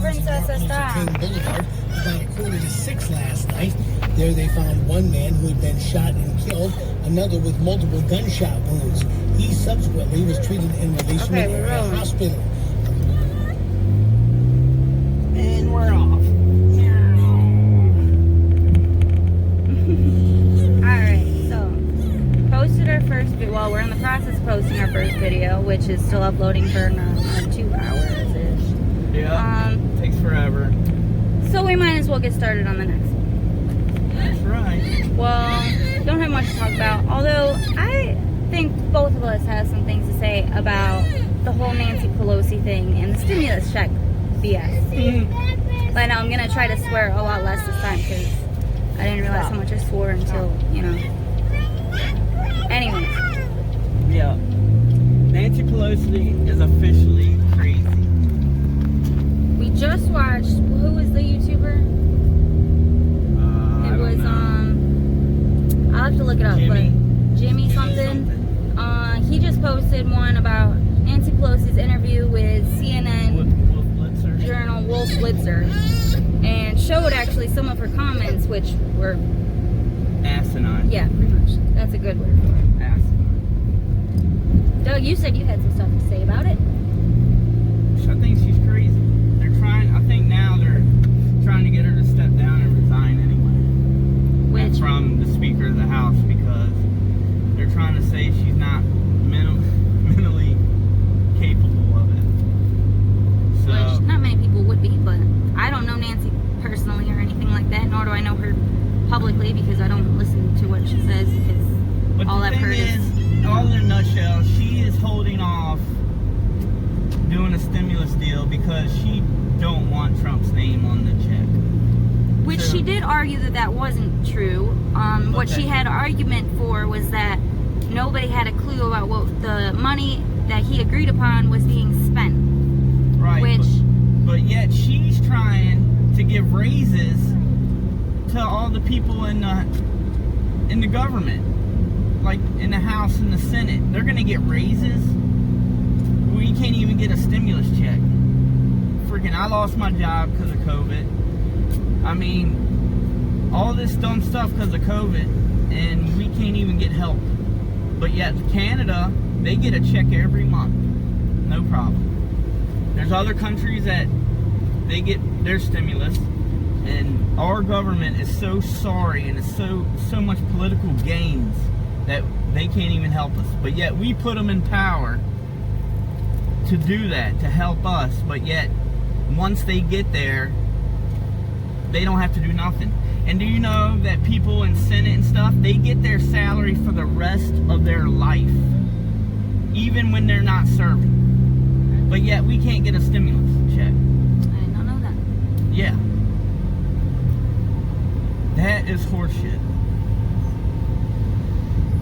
princess está? Boulevard, about 5:45 last night. There they found one man who had been shot and killed, another with multiple gunshot wounds. He subsequently was treated in Relation Area Hospital. And we're off. Alright, so posted our first video. Well, we're in the process of posting our first video, which is still uploading for another 2 hours-ish. Yeah, takes forever. So we might as well get started on the next one. That's right. Well, don't have much to talk about, although I think both of us have some things to say about the whole Nancy Pelosi thing and the stimulus check BS. But now I'm going to try to swear a lot less this time because I didn't realize how much I swore until, you know. Anyways. Yeah. Nancy Pelosi is officially crazy. We just watched, who was the YouTuber? It was, I'll have to look it up, but Jimmy something. He just posted one about Nancy Pelosi's interview with CNN journal Wolf Blitzer, and showed actually some of her comments, which were asinine. Yeah, pretty much. That's a good word for it. Asinine. Doug, you said you had some stuff to say about it. I think she's crazy. I think now they're trying to get her to step down and resign anyway. Which? From the Speaker of the House, because they're trying to say she's not mentally capable of it. So, which not many people would be, but I don't know Nancy personally or anything like that, nor do I know her publicly because I don't listen to what she says because but all I've heard is... all in a nutshell, she is holding off doing a stimulus deal because she don't want Trump's name on the check. Which she did argue that that wasn't true. What she had argument for was that nobody had a clue about what the money that he agreed upon was being spent. Right. Which, but yet she's trying to give raises to all the people in the government, like in the House and the Senate. They're going to get raises. We can't even get a stimulus check. Freaking, I lost my job because of COVID. I mean, all this dumb stuff because of COVID, and we can't even get help. But yet Canada, they get a check every month. No problem. There's other countries that they get their stimulus, and our government is so sorry and it's so much political gains that they can't even help us. But yet we put them in power to do that, to help us, but yet once they get there, they don't have to do nothing. And do you know that people in Senate and stuff, they get their salary for the rest of their life, even when they're not serving? But yet we can't get a stimulus check. I did not know that. Yeah. That is horseshit.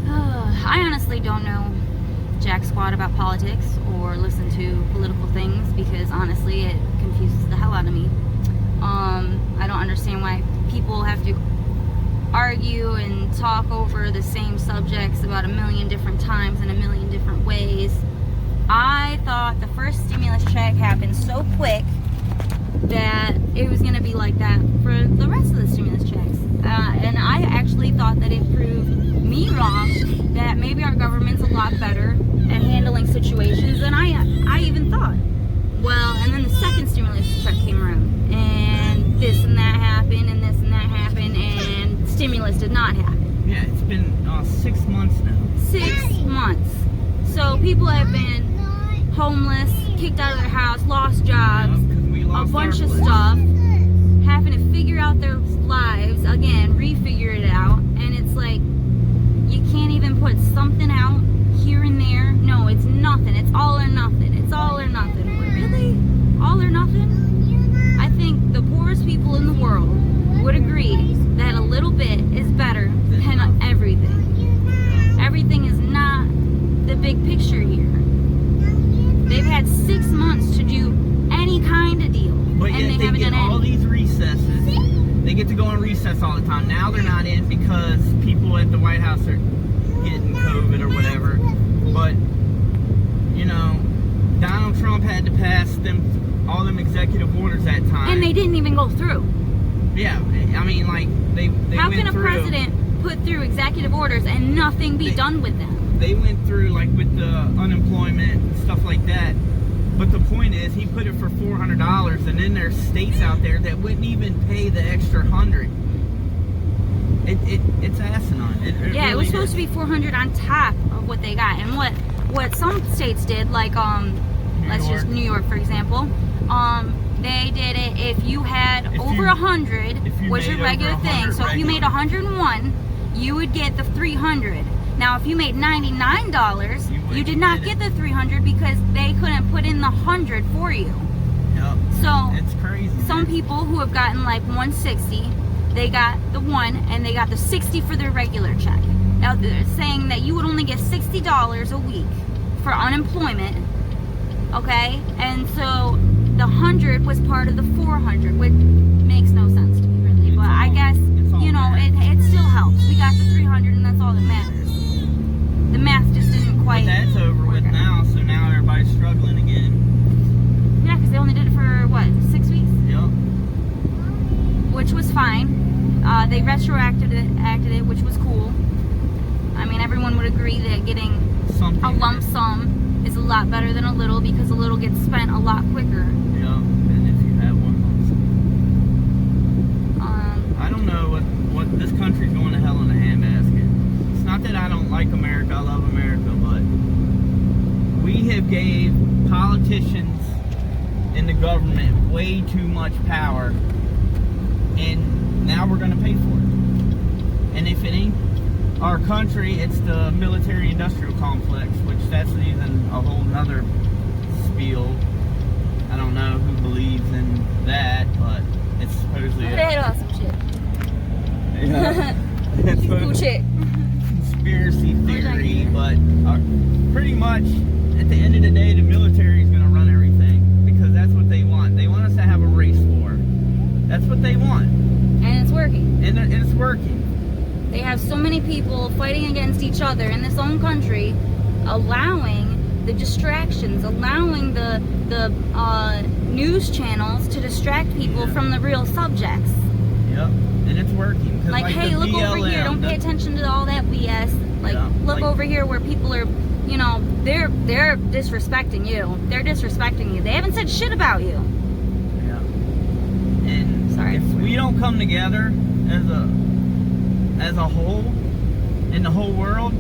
I honestly don't know jack squat about politics or listen to political things because honestly it confuses the hell out of me. I don't understand why people have to argue and talk over the same subjects about a million different times in a million different ways. I thought the first stimulus check happened so quick that it was going to be like that for the rest of the stimulus checks. And I actually thought that it proved me wrong, that maybe our government's a lot better at handling situations than I even thought. Well, and then the second stimulus check came around, and this and that happened, and this and that happened, and stimulus did not happen. Yeah, it's been 6 months now. 6 months. So people have been homeless, kicked out of their house, lost jobs, a bunch of stuff, having to figure out their lives, again, refigure it out, and it's like, you can't even put something out here and there. No, it's nothing. It's all or nothing. It's all or nothing. Really? All or nothing? I think the poorest people in the world would agree that a little bit is better than everything. Everything is not the big picture here. They've had 6 months to do any kind of deal. But yet they get all these recesses. They get to go on recess all the time. Now they're not in because people at the White House are getting COVID or whatever. But, you know, Donald Trump had to pass all them executive orders that time. And they didn't even go through. Yeah, I mean, like, they How went can a through, president put through executive orders and nothing be done with them? They went through, like, with the unemployment and stuff like that. But the point is, he put it for $400, and then there's states out there that wouldn't even pay the extra $100. It's asinine. It Yeah, really it was supposed is. to be $400 on top of what they got. And what some states did, like New York, for example, they did it if you had over 100 was your regular thing. So if you made 101, you would get the 300. Now, if you made $99, you did not get the 300 because they couldn't put in the 100 for you. Yep. So It's crazy. some man. people who have gotten like 160, they got the 1 and they got the 60 for their regular check. Now they're saying that you would only get $60 a week for unemployment, okay? And so the 100 was part of the 400, which makes no sense to me really. But I guess, you know, it still helps. We got the 300 and that's all that matters. The math just didn't quite. But that's over with now, so now everybody's struggling again. Yeah, because they only did it for what, 6 weeks? Yep. Which was fine. They retroacted it, which was cool. I mean, everyone would agree that getting Something. a lump sum is a lot better than a little because a little gets spent a lot quicker. Yeah, and if you have one lump sum. I don't know what this country's going to hell in a handbasket. It's not that I don't like America, I love America, but we have gave politicians in the government way too much power, and now we're going to pay for it. And if it ain't our country, it's the military-industrial complex, which that's even a whole nother spiel. I don't know who believes in that, but it's supposedly They had some shit. yeah, it's Cool a shit. conspiracy theory, but pretty much at the end of the day, the military is going to run everything because that's what they want. They want us to have a race war. That's what they want, And it's working. and it's working. They have so many people fighting against each other in this own country, allowing the distractions, allowing the news channels to distract people from the real subjects. Yep, and it's working. Like, hey, the look over BLM, here. Don't pay attention to all that BS. Like, Yeah, look like- over here where people are, you know, they're disrespecting you. They're disrespecting you. They haven't said shit about you. Yeah. And Sorry. if we don't come together as a whole in the whole world,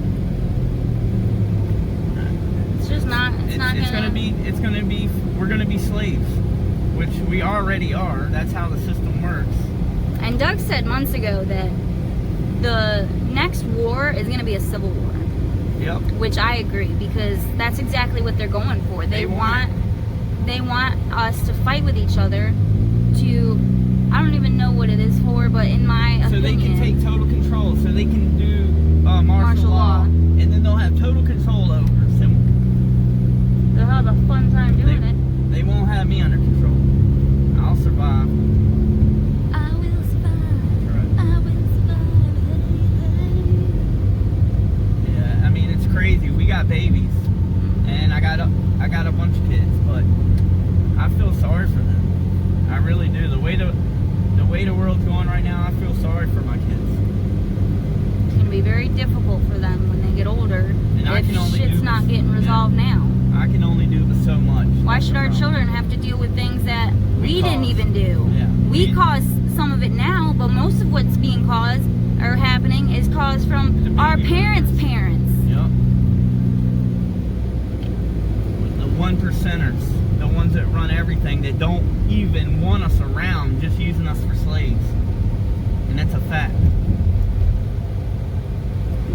It's just not. It's not gonna be we're gonna be slaves, which we already are. That's how the system works. And Doug said months ago that the next war is gonna be a civil war. Yep. Which I agree, because that's exactly what they're going for. They want us to fight with each other to, I don't even know what it is for, but in my opinion, So they can take total control. So they can do martial law, and then they'll have total control over us. And they'll have a fun time doing it. they won't have me under control. I'll survive. I will survive. Right. I will survive. Yeah, I mean it's crazy. We got babies, and I got a bunch of kids, but I feel sorry for them. I really do. The way the world's going right now, I feel sorry for my kids. It's gonna be very difficult for them when they get older I can if only shit's do not this- getting resolved now. I can only do so much. Why That's should the our problem. children have to deal with things that we didn't caused. even do? Yeah. We caused some of it now, but most of what's being caused or happening is caused from The our baby parents' boomers. parents. Yep. The 1%ers, the ones that run everything, that don't even want us around, just using us for slaves. And that's a fact.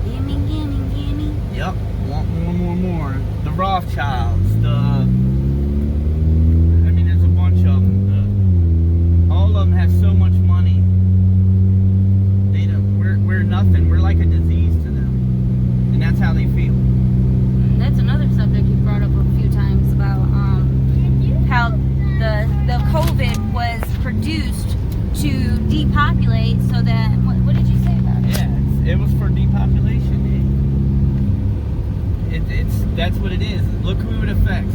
Gimme, gimme, gimme. Yep. Want more. The Rothschilds, I mean, there's a bunch of them. All of them have so much money. They don't. We're nothing. We're like a disease to them, and that's how they feel. That's another subject you brought up a few times about how the COVID was produced to depopulate so that, what did you say about it? Yeah, it was for depopulation. That's what it is. Look who it affects.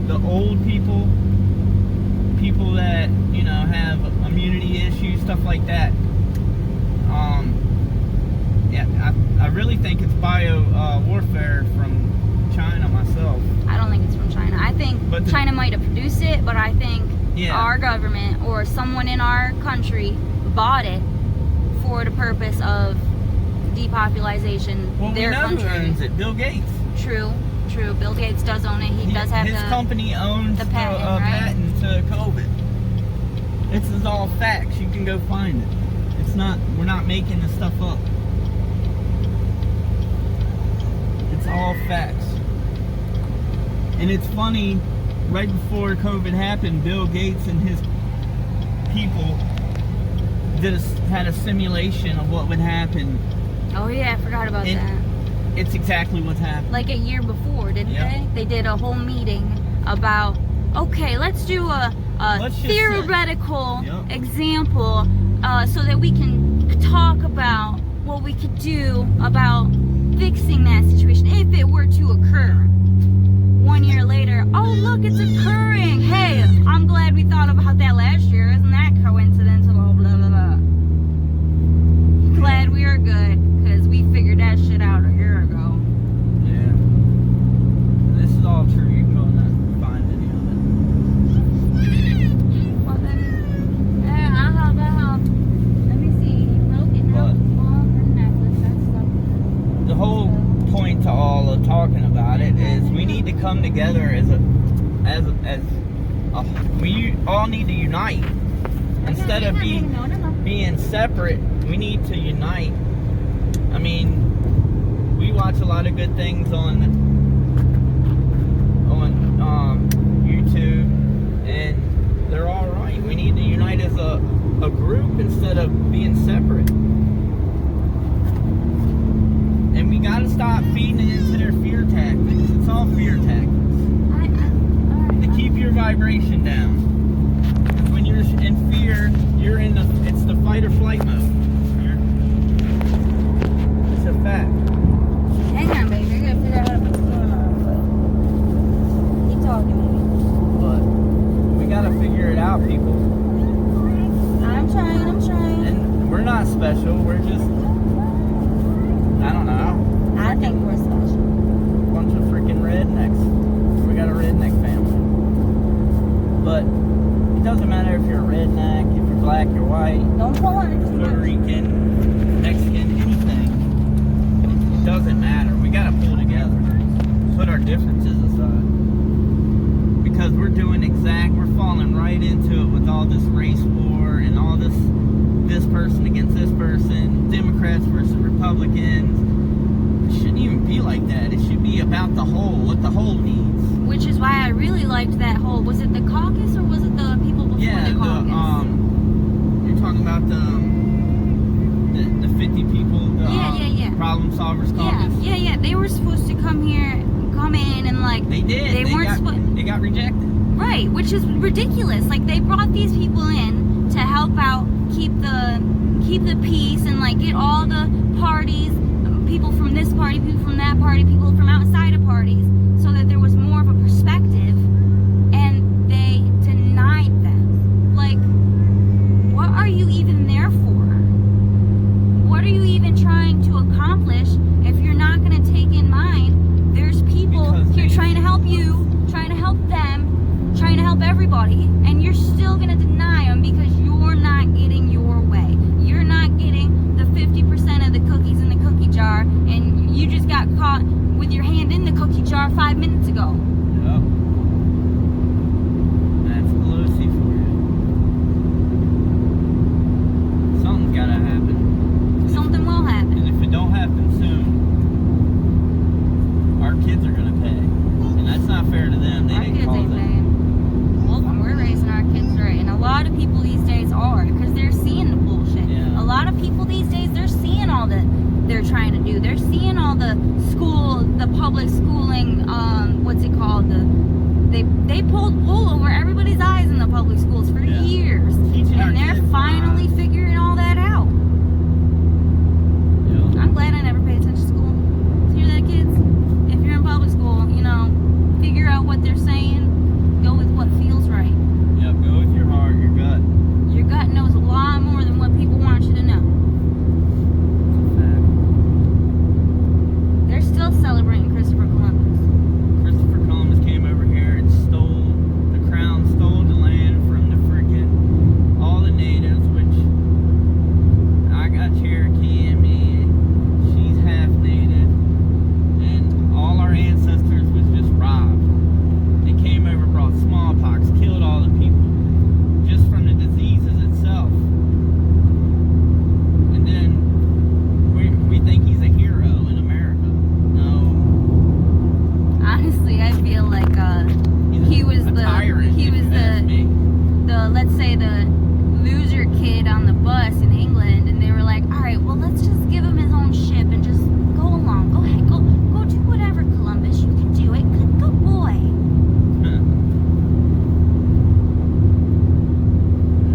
the old people that, you know, have immunity issues, stuff like that. Yeah, I really think it's bio warfare from China myself. I don't think it's from China. I think China might have produced it, but I think our government or someone in our country bought it for the purpose of depopulation. Well, their we know country. who owns it. Bill Gates. True. Bill Gates does own it. He does have his company owns the patent, right? patent to COVID. This is all facts. You can go find it. It's not. We're not making this stuff up. It's all facts. And it's funny. Right before COVID happened, Bill Gates and his people had a simulation of what would happen. Oh yeah, I forgot about that. It's exactly what's happened. Like a year before, didn't they? They did a whole meeting about, okay, let's do a theoretical example so that we can talk about what we could do about fixing that situation if it were to occur. 1 year later, oh look, it's occurring. Hey, I'm glad we thought about that last year. Isn't that coincidental? Blah, blah, blah. Glad we are good because we figured that shit out a year ago. Yeah. This is all true. You can go and find any of it. Well then, yeah, I'll help. Let me see. Look at her necklace. That's stuff. The whole point to all of talking about it is we need to come together we all need to unite instead of being separate. We need to unite. I mean, we watch a lot of good things on YouTube, and they're all right. We need to unite as a group instead of being separate. And we gotta stop feeding into their fear tactics. It's all fear tactics. To keep your vibration down. When you're in fear, it's the fight or flight mode. It's a fact. Hang on, baby. I gotta figure out what's going on. But keep talking to me. But we gotta figure it out, people. I'm trying. And we're not special. We're just, I don't know. I think we're special. Bunch of freaking rednecks. We got a redneck family. But it doesn't matter if you're a redneck, if you're black, you're white, Don't pull on it too Puerto much. Rican, Mexican, anything. It doesn't matter. We gotta pull together. Put our differences aside. Because we're falling right into it with all this race war and all this person against this person, Democrats versus Republicans. It shouldn't even be like that. It should be about the whole, what the whole needs. Which is why I really liked that whole. Was it the caucus or was it the people before the caucus? You're talking about the 50 people. Problem Solvers Caucus. Yeah. They were supposed to come in and like. They did. They got rejected. Right, which is ridiculous. Like they brought these people in to help out, keep the peace, and like get all the parties, people from this party, people from that party, people from outside of parties, so that there was more of a perspective, and they denied them. Like, what are you even there for? What are you even trying to accomplish if you're not going to take in mind there's people here trying to help you, trying to help them, trying to help everybody, and you're still going to deny them because you're not getting your way. You're not getting the 50% of the cookies in the cookie jar, and you just got caught with your hand in the cookie jar 5 minutes ago. Yep. That's Pelosi for you. Something's gotta happen. Something will happen. And if it don't happen soon, our kids are gonna pay. And that's not fair to them. They Our didn't kids cause ain't it. paying. Well, we're raising our kids right, and a lot of people these days are, because they're seeing the bullshit. Yeah. A lot of people these days, they're seeing all that they're trying to do. They're seeing all the public schooling, what's it called? They pulled wool over everybody's eyes in the public schools for years. Teaching our And they're kids finally figuring all that out. Yeah. I'm glad I never paid attention to school. So hear that, kids? If you're in public school, figure out what they're saying. say the loser kid on the bus in England, and they were like, all right, well, let's just give him his own ship and just go along. Go ahead, go do whatever, Columbus. You can do it. Good boy.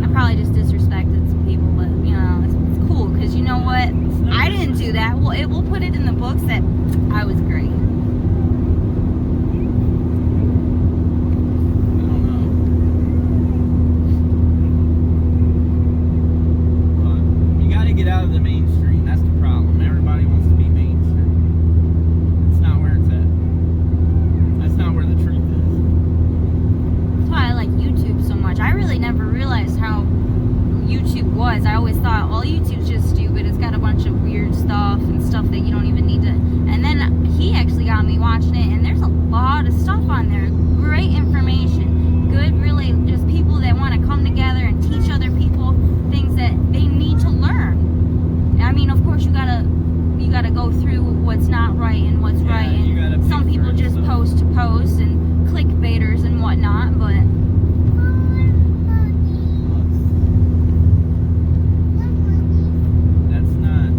I probably just disrespected some people, but you know, it's cool because you know what? I didn't do that. Well, we'll put it in the books that I was great. Out of the mainstream. That's the problem. Everybody wants to be mainstream. It's not where it's at. That's not where the truth is. That's why I like YouTube so much. I really never realized how YouTube was. I always thought, well, YouTube's just stupid. It's got a bunch of weird stuff and stuff that you don't even need to. And then he actually got me watching it, and there's a lot of stuff on there. Great information. Good, really, just people that want to come together and teach other people things that they need to learn. I mean, of course, you gotta go through what's not right and what's right. And some people just post to post and clickbaiters and whatnot, but that's not.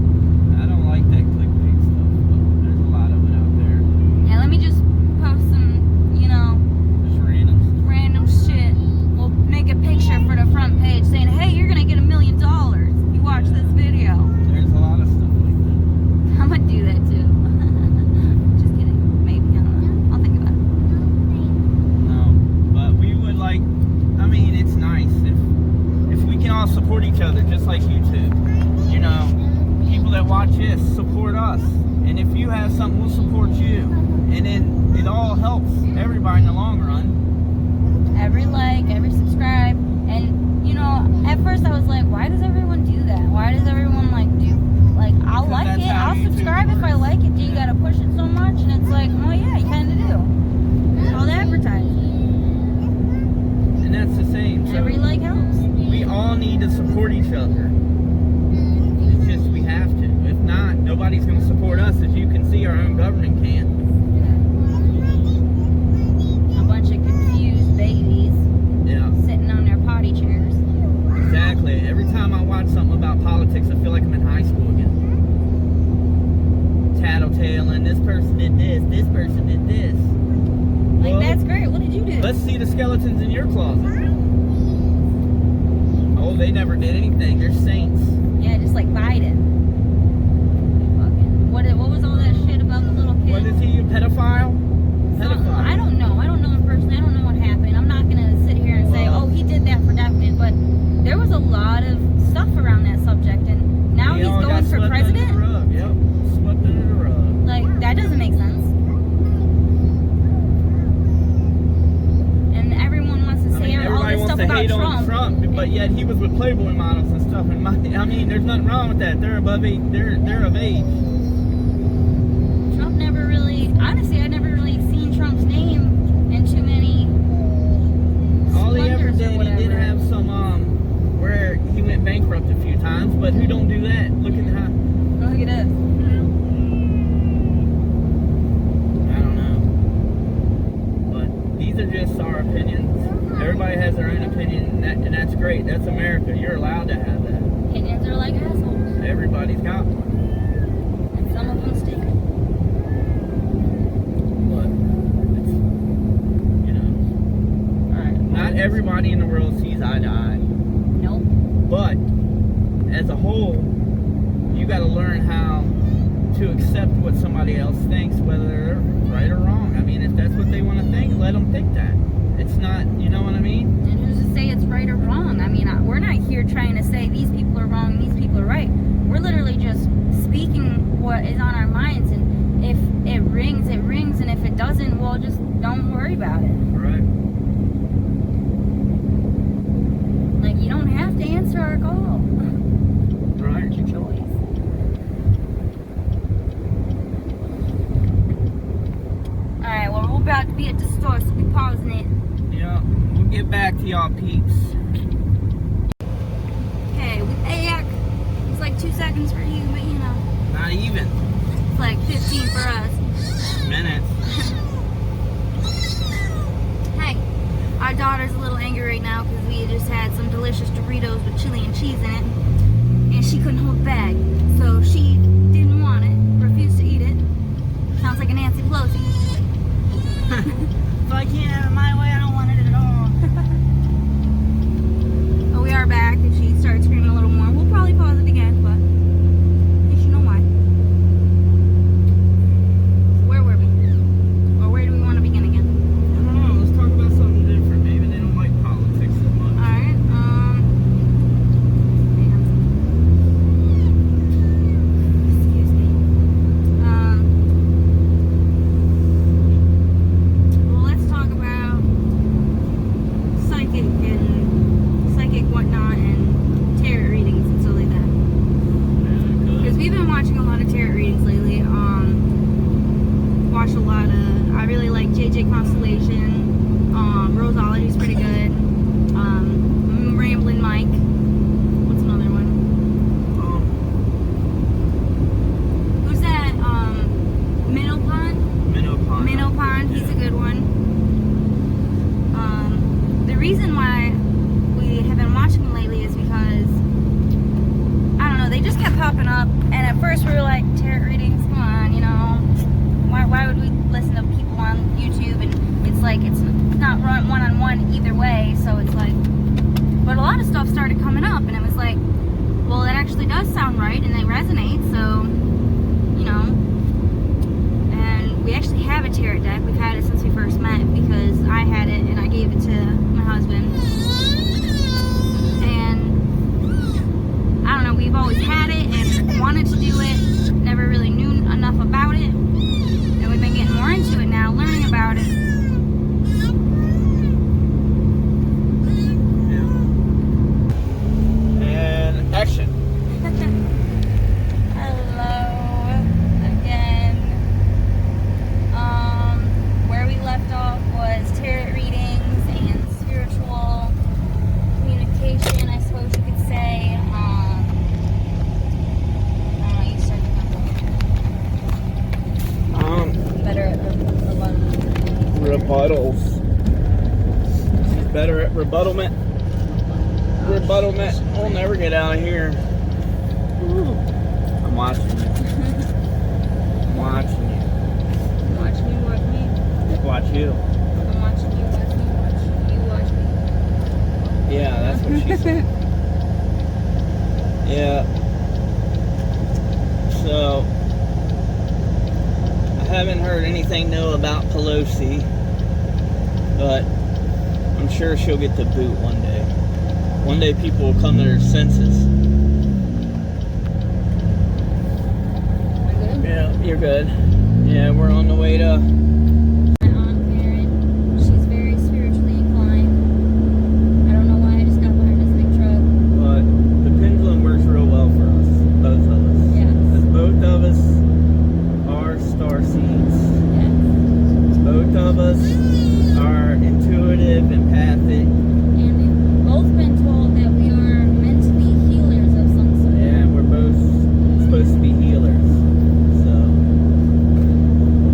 I don't like that clickbait stuff. But there's a lot of it out there. yeah, let me just post some, you know, Just random shit. We'll make a picture for the front page saying, hey, you're gonna get $1 million if you watch this video. There's a lot of stuff like that. I'm gonna do that too. Just kidding. Maybe, I don't know. I'll think about it. No, but we would like. I mean, it's nice if we can all support each other, just like YouTube. You know, people that watch this support us, and if you have something, we'll support you, and then it all helps everybody in the long run. Every like, every subscribe, and you know, at first I was like, why does everyone do that? Why does everyone like do, like, I'll Because like that's it, how I'll YouTube subscribe if I works. like it. Do you gotta push it so much? And it's like, oh yeah, you kinda do. It's called advertising. And that's the same. So Every like helps. we all need to support each other. It's just we have to. If not, nobody's going to support us. As you can see, our own government can't. A bunch of confused babies Yeah, sitting on their potty chairs. exactly. Every time I watch something about politics, I feel like I'm in high school again. Tattletaling, this person did this person did this. Like, Well, that's great. What did you do? let's see the skeletons in your closet. Oh, they never did anything. They're saints. Yeah, just like Biden. Fucking, what was all that shit about the little kid? What is he, a pedophile? Pedophile. I don't know. I don't know him personally. I don't know what happened. I'm not gonna sit here and say, Well, oh, he did that for definite. But there was a lot of stuff around that subject, and now They he's all got going for swept under the president. rug. Yep, swept under the rug. Like, that doesn't make sense. And everyone wants to I say mean, all everybody this wants stuff to about hate on Trump. Trump, but yet he was with Playboy models and stuff. And I mean, there's nothing wrong with that. They're above age. They're of age. Trump never really, honestly, I never really seen Trump's name in too many. All he ever splendors or did, he did whatever. have some where he went bankrupt a few times. But who don't do that? Look at how. Look at this. I don't know. But these are just our opinions. Everybody has their own opinion, and that's great. That's America. You're allowed to have that. Opinions are like assholes, Everybody's got one. and some of them stink. But it's, you know, Alright. not everybody in the world sees eye to eye. Nope. But as a whole, you got to learn how to accept what somebody else thinks, whether they're right or wrong. I mean, if that's what they want to think, let them think that. It's not, you know what I mean? And who's to say it's right or wrong? I mean, we're not here trying to say these people are wrong, these people are right. We're literally just speaking what is on our minds, and if it rings, it rings, and if it doesn't, well, just don't worry about it. Right. Like, you don't have to answer our call. Right. It's your choice. Alright, well, we're about to be at the store, so be pausing it. Yeah, we'll get back to y'all peeps. Okay, we back. It's like 2 seconds for you, but you know, Not even. it's like 15 for us. Minutes. Hey, our daughter's a little angry right now because we just had some delicious popping up, and at first we were like, tarot readings, come on, you know, why would we listen to people on YouTube? And it's like, it's not one-on-one either way, so it's like, but a lot of stuff started coming up, and it was like, well, it actually does sound right, and they resonate, so, you know, and we actually have a tarot deck. We've had it since we first met, because I had it, and I gave it to my husband, and I don't know, we've always had it, and wanted to do it, never really knew enough about it, and we've been getting more into it now, learning about it. Action. Hello again. Where we left off was tarot readings and spiritual communication, I suppose you could say. I don't know, you start the better at rebuttals. She's better at rebuttlement. Rebuttlement. We'll never get out of here. Ooh. I'm watching you. I'm watching you. Watch me, watch me. Watch you. I'm watching you, watch me, watch you, watch me. Yeah, that's what she said. Yeah. So, I haven't heard anything new about Pelosi, but I'm sure she'll get the boot one day. One day people will come to their senses. Am I good? Yeah, you're good. Yeah, we're on the way to... My Aunt Karen, she's very spiritually inclined. I don't know why I just got behind this big truck. But the pendulum works real well for us. Both of us. Yes. Because both of us are star seeds. Yes. Both of us are intuitive, empathic. And we've both been told that we are meant to be healers of some sort. Yeah, we're both supposed to be healers. So,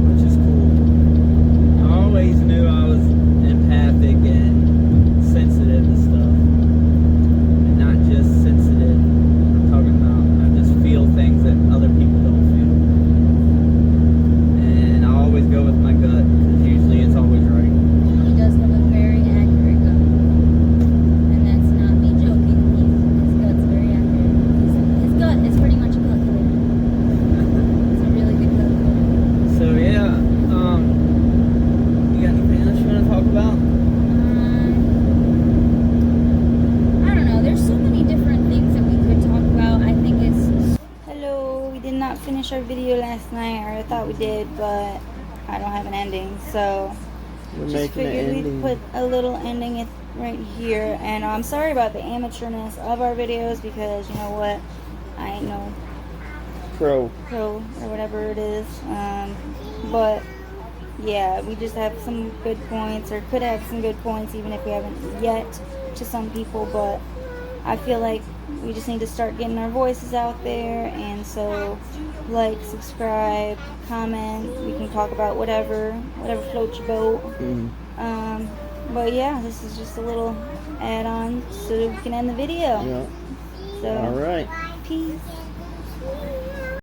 which is cool. I always knew I was empathic and sensitive and stuff. And not just sensitive. I'm talking about I just feel things that other people don't feel. And I always go with my gut, because usually it's always right. He does have a very accurate gut. And that's not me joking. His gut's very accurate. His gut is pretty much a calculator. It's a really good calculator. So yeah, you got anything else you want to talk about? I don't know. There's so many different things that we could talk about. I think it's... Hello. We did not finish our video last night, or I thought we did, but I don't have an ending, so... We're Just making an figured we'd ending. put a little ending right here, and I'm sorry about the amateurness of our videos, because you know what, I ain't no Pro. pro or whatever it is, but yeah, we just have some good points, or could have some good points, even if we haven't yet to some people, but I feel like we just need to start getting our voices out there, and so like, subscribe, comment, we can talk about whatever floats your boat. But yeah, this is just a little add-on so we can end the video. Yeah. So, All right. peace.